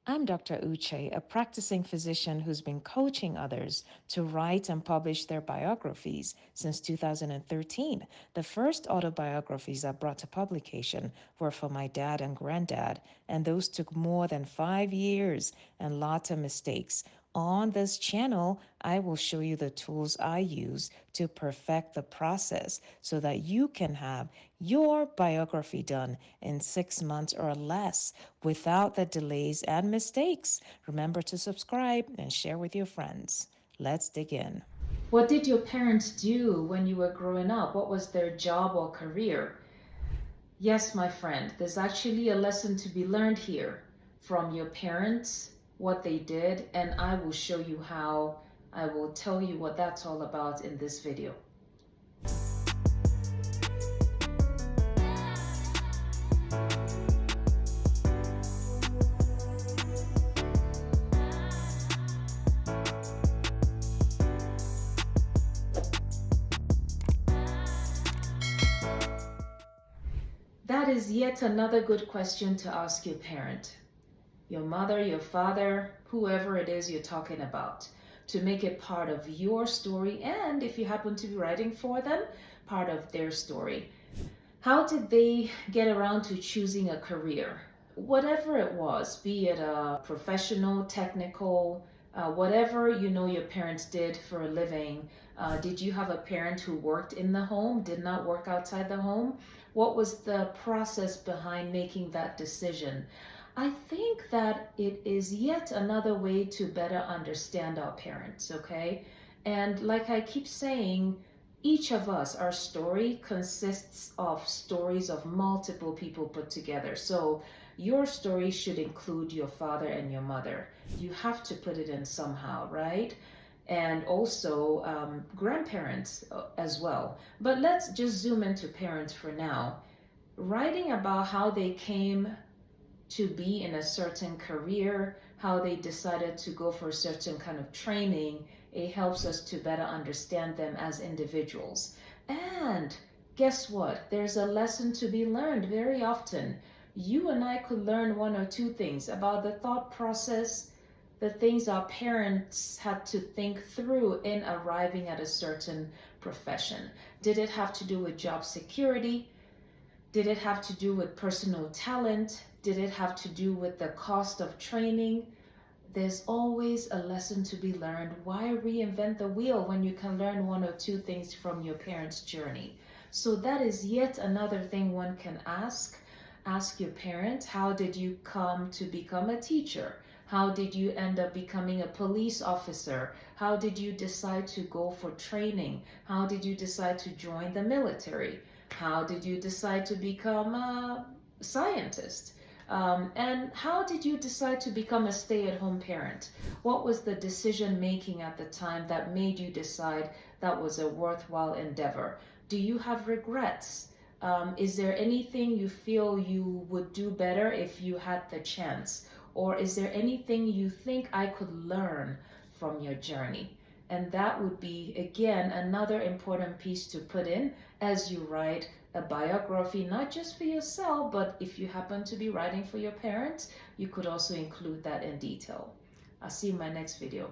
I'm Dr. Uche, a practicing physician who's been coaching others to write and publish their biographies since 2013. The first autobiographies I brought to publication were for my dad and granddad, and those took more than 5 years and lots of mistakes. On this channel, I will show you the tools I use to perfect the process so that you can have your biography done in 6 months or less without the delays and mistakes. Remember to subscribe and share with your friends. Let's dig in. What did your parents do when you were growing up? What was their job or career? Yes, my friend, there's actually a lesson to be learned here from your parents, what they did, and I will show you how. I will tell you what that's all about in this video. That is yet another good question to ask your parent, your mother, your father, whoever it is you're talking about, to make it part of your story, and if you happen to be writing for them, part of their story. How did they get around to choosing a career? Whatever it was, be it a professional, technical, whatever you know your parents did for a living. Did you have a parent who worked in the home, did not work outside the home? What was the process behind making that decision? I think that it is yet another way to better understand our parents, okay? And like I keep saying, each of us, our story consists of stories of multiple people put together. So your story should include your father and your mother. You have to put it in somehow, right? And also grandparents as well. But let's just zoom into parents for now. Writing about how they came to be in a certain career, how they decided to go for a certain kind of training, it helps us to better understand them as individuals. And guess what? There's a lesson to be learned very often. You and I could learn one or two things about the thought process, the things our parents had to think through in arriving at a certain profession. Did it have to do with job security? Did it have to do with personal talent? Did it have to do with the cost of training? There's always a lesson to be learned. Why reinvent the wheel when you can learn one or two things from your parents' journey? So that is yet another thing one can ask. Ask your parent, how did you come to become a teacher? How did you end up becoming a police officer? How did you decide to go for training? How did you decide to join the military? How did you decide to become a scientist? And how did you decide to become a stay-at-home parent? What was the decision making at the time that made you decide that was a worthwhile endeavor? Do you have regrets? Is there anything you feel you would do better if you had the chance? Or is there anything you think I could learn from your journey? And that would be, again, another important piece to put in as you write a biography, not just for yourself, but if you happen to be writing for your parents, you could also include that in detail. I'll see you in my next video.